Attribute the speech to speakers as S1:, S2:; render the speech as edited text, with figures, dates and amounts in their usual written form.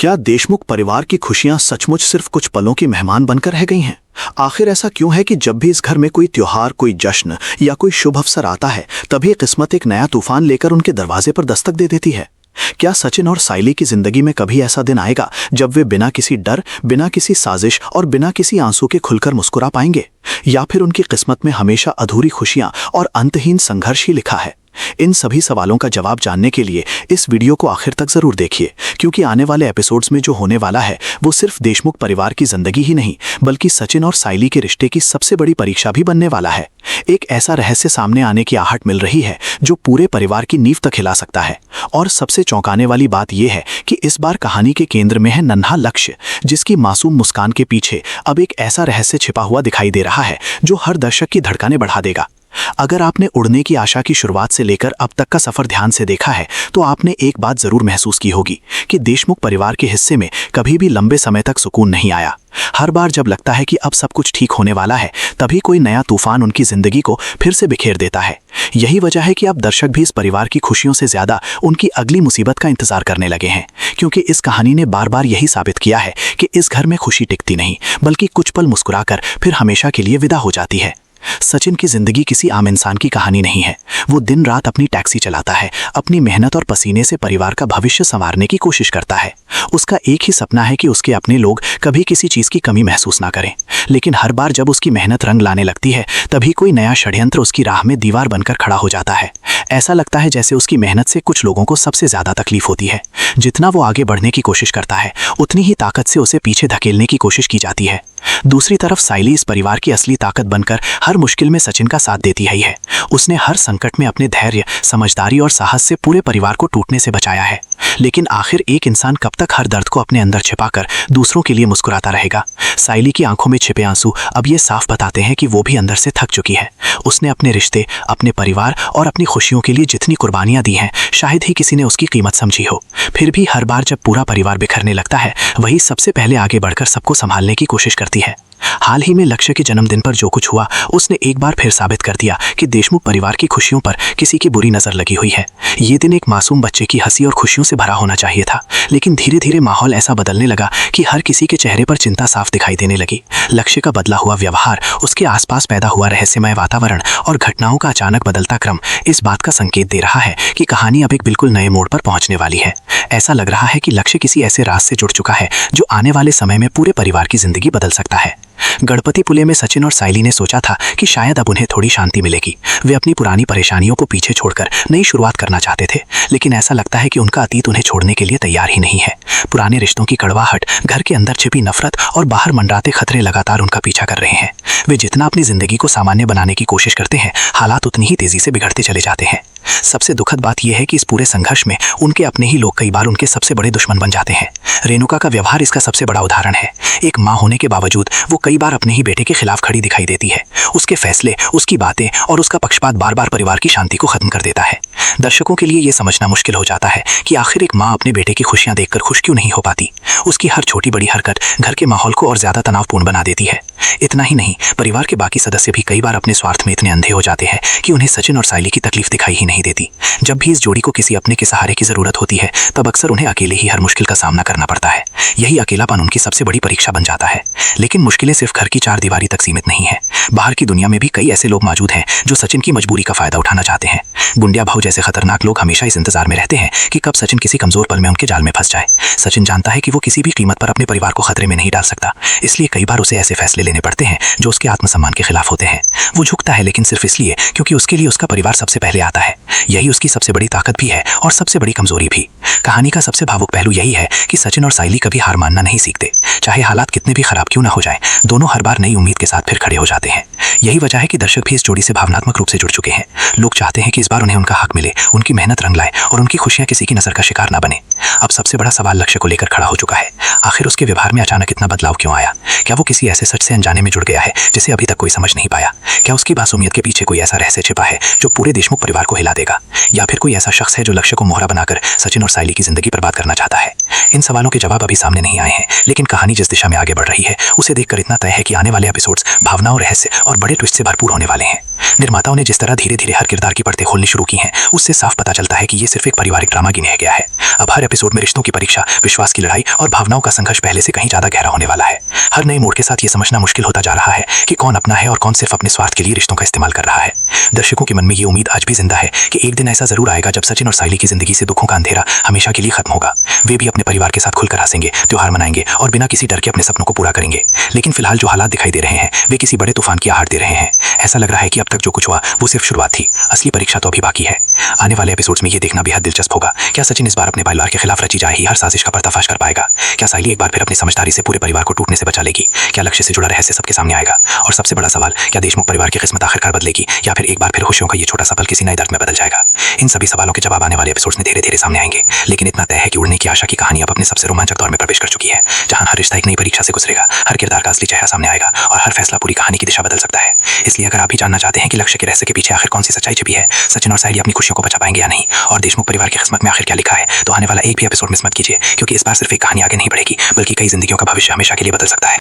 S1: क्या देशमुख परिवार की खुशियां सचमुच सिर्फ कुछ पलों की मेहमान बनकर रह गई हैं? आखिर ऐसा क्यों है कि जब भी इस घर में कोई त्योहार, कोई जश्न या कोई शुभ अवसर आता है, तभी किस्मत एक नया तूफान लेकर उनके दरवाजे पर दस्तक दे देती है? क्या सचिन और साइली की जिंदगी में कभी ऐसा दिन आएगा जब वे बिना किसी डर, बिना किसी साजिश और बिना किसी आंसू के खुलकर मुस्कुरा पाएंगे? या फिर उनकी किस्मत में हमेशा अधूरी खुशियां और अंतहीन संघर्ष ही लिखा है? इन सभी सवालों का जवाब जानने के लिए इस वीडियो को आखिर तक जरूर देखिए, क्योंकि आने वाले एपिसोड्स में जो होने वाला है वो सिर्फ देशमुख परिवार की जिंदगी ही नहीं, बल्कि सचिन और साइली के रिश्ते की सबसे बड़ी परीक्षा भी बनने वाला है। एक ऐसा रहस्य सामने आने की आहट मिल रही है जो पूरे परिवार की नींव तक हिला सकता है। और सबसे चौंकाने वाली बात यह है कि इस बार कहानी के केंद्र में है नन्हा लक्ष्य, जिसकी मासूम मुस्कान के पीछे अब एक ऐसा रहस्य छिपा हुआ दिखाई दे रहा है जो हर दर्शक की धड़कनें बढ़ा देगा। अगर आपने उड़ने की आशा की शुरुआत से लेकर अब तक का सफर ध्यान से देखा है, तो आपने एक बात जरूर महसूस की होगी कि देशमुख परिवार के हिस्से में कभी भी लंबे समय तक सुकून नहीं आया। हर बार जब लगता है कि अब सब कुछ ठीक होने वाला है, तभी कोई नया तूफान उनकी जिंदगी को फिर से बिखेर देता है। यही वजह है कि अब दर्शक भी इस परिवार की खुशियों से ज्यादा उनकी अगली मुसीबत का इंतजार करने लगे हैं, क्योंकि इस कहानी ने बार बार यही साबित किया है कि इस घर में खुशी टिकती नहीं, बल्कि कुछ पल मुस्कुराकर फिर हमेशा के लिए विदा हो जाती है। सचिन की जिंदगी किसी आम इंसान की कहानी नहीं है। वो दिन रात अपनी टैक्सी चलाता है, अपनी मेहनत और पसीने से परिवार का भविष्य संवारने की कोशिश करता है। उसका एक ही सपना है कि उसके अपने लोग कभी किसी चीज की कमी महसूस ना करें। लेकिन हर बार जब उसकी मेहनत रंग लाने लगती है, तभी कोई नया षड्यंत्र उसकी राह में दीवार बनकर खड़ा हो जाता है। ऐसा लगता है जैसे उसकी मेहनत से कुछ लोगों को सबसे ज्यादा तकलीफ होती है। जितना वो आगे बढ़ने की कोशिश करता है, उतनी ही ताकत से उसे पीछे धकेलने की कोशिश की जाती है। दूसरी तरफ साइली इस परिवार की असली ताकत बनकर हर मुश्किल में सचिन का साथ देती ही है। उसने हर संकट में अपने धैर्य, समझदारी और साहस से पूरे परिवार को टूटने से बचाया है। लेकिन आखिर एक इंसान कब तक हर दर्द को अपने अंदर छिपाकर दूसरों के लिए मुस्कुराता रहेगा? साइली की आंखों में छिपे आंसू अब ये साफ बताते हैं कि वो भी अंदर से थक चुकी है। उसने अपने रिश्ते, अपने परिवार और अपनी खुशियों के लिए जितनी कुर्बानियां दी हैं, शायद ही किसी ने उसकी कीमत समझी हो। फिर भी हर बार जब पूरा परिवार बिखरने लगता है, वही सबसे पहले आगे बढ़कर सबको संभालने की कोशिश करती है। हाल ही में लक्ष्य के जन्मदिन पर जो कुछ हुआ, उसने एक बार फिर साबित कर दिया कि देशमुख परिवार की खुशियों पर किसी की बुरी नजर लगी हुई है। ये दिन एक मासूम बच्चे की हंसी और खुशियों से भरा होना चाहिए था, लेकिन धीरे धीरे माहौल ऐसा बदलने लगा कि हर किसी के चेहरे पर चिंता साफ दिखाई देने लगी। लक्ष्य का बदला हुआ व्यवहार, उसके आसपास पैदा हुआ रहस्यमय वातावरण और घटनाओं का अचानक बदलता क्रम इस बात का संकेत दे रहा है कि कहानी अब एक बिल्कुल नए मोड़ पर पहुंचने वाली है। ऐसा लग रहा है कि लक्ष्य किसी ऐसे राज से जुड़ चुका है जो आने वाले समय में पूरे परिवार की जिंदगी बदल सकता है। गणपतिपुले में सचिन और साइली ने सोचा था कि शायद अब उन्हें थोड़ी शांति मिलेगी। वे अपनी पुरानी परेशानियों को पीछे छोड़कर नई शुरुआत करना चाहते थे, लेकिन ऐसा लगता है कि उनका अतीत उन्हें छोड़ने के लिए तैयार ही नहीं है। पुराने रिश्तों की कड़वाहट, घर के अंदर छिपी नफरत और बाहर मंडराते खतरे लगातार उनका पीछा कर रहे हैं। वे जितना अपनी जिंदगी को सामान्य बनाने की कोशिश करते हैं, हालात उतनी ही तेजी से बिगड़ते चले जाते हैं। सबसे दुखद बात यह है कि इस पूरे संघर्ष में उनके अपने ही लोग कई बार उनके सबसे बड़े दुश्मन बन जाते हैं। रेणुका का व्यवहार इसका सबसे बड़ा उदाहरण है। एक माँ होने के बावजूद वो कई बार अपने ही बेटे के खिलाफ खड़ी दिखाई देती है। उसके फैसले, उसकी बातें और उसका पक्षपात बार बार परिवार की शांति को खत्म कर देता है। दर्शकों के लिए यह समझना मुश्किल हो जाता है कि आखिर एक माँ अपने बेटे की खुशियां देखकर खुश क्यों नहीं हो पाती। उसकी हर छोटी बड़ी हरकत घर के माहौल को और ज्यादा तनावपूर्ण बना देती है। इतना ही नहीं, परिवार के बाकी सदस्य भी कई बार अपने स्वार्थ में इतने अंधे हो जाते हैं कि उन्हें सचिन और साइली की तकलीफ दिखाई ही नहीं देती। जब भी इस जोड़ी को किसी अपने के सहारे की जरूरत होती है, तब अक्सर उन्हें अकेले ही हर मुश्किल का सामना करना पड़ता है। यही अकेलापन उनकी सबसे बड़ी परीक्षा बन जाता है। लेकिन मुश्किलें सिर्फ घर की चार दीवारी तक सीमित नहीं है। बाहर की दुनिया में भी कई ऐसे लोग मौजूद हैं जो सचिन की मजबूरी का फायदा उठाना चाहते हैं। गुंडिया भाव जैसे खतरनाक लोग हमेशा इस इंतजार में रहते हैं कि कब सचिन किसी कमजोर पल में उनके जाल में फंस जाए। सचिन जानता है कि वो किसी भी कीमत पर अपने परिवार को खतरे में नहीं डाल सकता, इसलिए कई बार उसे ऐसे फैसले लेने पड़ते हैं जो उसके आत्मसम्मान के खिलाफ होते हैं। वो झुकता है, लेकिन सिर्फ इसलिए क्योंकि उसके लिए उसका परिवार सबसे पहले आता है। यही उसकी सबसे बड़ी ताकत भी है और सबसे बड़ी कमजोरी भी। कहानी का सबसे भावुक पहलू यही है कि सचिन और साइली कभी हार मानना नहीं सीखते। चाहे हालात कितने भी खराब क्यों ना हो जाए, दोनों हर बार नई उम्मीद के साथ फिर खड़े हो जाते हैं। यही वजह है कि दर्शक भी इस जोड़ी से भावनात्मक रूप से जुड़ चुके हैं। लोग चाहते हैं कि इस बार उन्हें उनका हक मिले, उनकी मेहनत रंग लाए और उनकी खुशियां किसी की नजर का शिकार ना बने। अब सबसे बड़ा सवाल लक्ष्य को लेकर खड़ा हो चुका है। आखिर उसके व्यवहार में अचानक इतना बदलाव क्यों आया? क्या वो किसी ऐसे सच से अनजाने में जुड़ गया है जिसे अभी तक कोई समझ नहीं पाया? क्या उसकी मासूमियत के पीछे कोई ऐसा रहस्य छिपा है जो पूरे देशमुख परिवार को हिला देगा? या फिर कोई ऐसा शख्स है जो लक्ष्य को मोहरा बनाकर सचिन और साइली की जिंदगी बर्बाद करना चाहता है? इन सवालों के जवाब अभी
S2: सामने नहीं आए हैं, लेकिन कहानी जिस दिशा में आगे बढ़ रही है उसे देखकर इतना तय है कि आने वाले एपिसोड्स भावनाओं, रहस्य और बड़े ट्विस्ट से भरपूर होने वाले हैं। निर्माताओं ने जिस तरह धीरे धीरे हर किरदार की परतें खोलनी शुरू की हैं, उससे साफ पता चलता है कि ये सिर्फ एक पारिवारिक ड्रामा गिनाया गया है। अब हर एपिसोड में रिश्तों की परीक्षा, विश्वास की लड़ाई और भावनाओं का संघर्ष पहले से कहीं ज्यादा गहरा होने वाला है। हर नए मोड़ के साथ ये समझना मुश्किल होता जा रहा है कि कौन अपना है और कौन सिर्फ अपने स्वार्थ के लिए रिश्तों का इस्तेमाल कर रहा है। दर्शकों के मन में ये उम्मीद आज भी जिंदा है कि एक दिन ऐसा जरूर आएगा जब सचिन और साइली की जिंदगी से दुखों का अंधेरा हमेशा के लिए खत्म होगा। वे भी अपने परिवार के साथ खुलकर हंसेंगे, त्योहार मनाएंगे और बिना किसी डर के अपने सपनों को पूरा करेंगे। लेकिन फिलहाल जो हालात दिखाई दे रहे हैं वे किसी बड़े तूफान की आहट दे रहे हैं। ऐसा लग रहा है कि अब तक जो कुछ हुआ वो सिर्फ शुरुआत थी, असली परीक्षा तो अभी बाकी है। आने वाले एपिसोड्स में ये देखना बेहद दिलचस्प होगा, क्या सचिन इस बार अपने परिवार के खिलाफ रची जा रही हर साजिश का पर्दाफाश कर पाएगा? क्या साइली एक बार फिर अपनी समझदारी से पूरे परिवार को टूटने से बचा लेगी? क्या लक्ष्य से जुड़ा रहस्य सबके सामने आएगा? और सबसे बड़ा सवाल, क्या देशमुख परिवार की किस्मत आखिरकार बदलेगी या फिर एक बार फिर खुशियों का ये छोटा सा पल किसी नए दर्द में बदल जाएगा? इन सभी सवालों के जवाब आने वाले एपिसोड्स में धीरे धीरे सामने आएंगे, लेकिन इतना तय है कि उड़ने की आशा की कहानी अब अपने सबसे रोमांचक दौर में प्रवेश कर चुकी है, जहां हर रिश्ता एक नई परीक्षा से गुजरेगा, हर किरदार का असली चेहरा सामने आएगा और हर फैसला पूरी कहानी की दिशा बदल सकता है। इसलिए अगर आप भी जानना चाहते हैं कि लक्ष्य के रहस्य के पीछे आखिर कौन सी सच्चाई छिपी है, सचिन और साइली अपनी खुशियों को बचा पाएंगे या नहीं, और देशमुख परिवार की किस्मत में आखिर क्या लिखा है, तो आने वाला एक भी एपिसोड मिस मत कीजिए, क्योंकि इस बार सिर्फ एक कहानी आगे नहीं बढ़ेगी बल्कि कई जिंदगियों का भविष्य हमेशा के लिए बदल सकता है।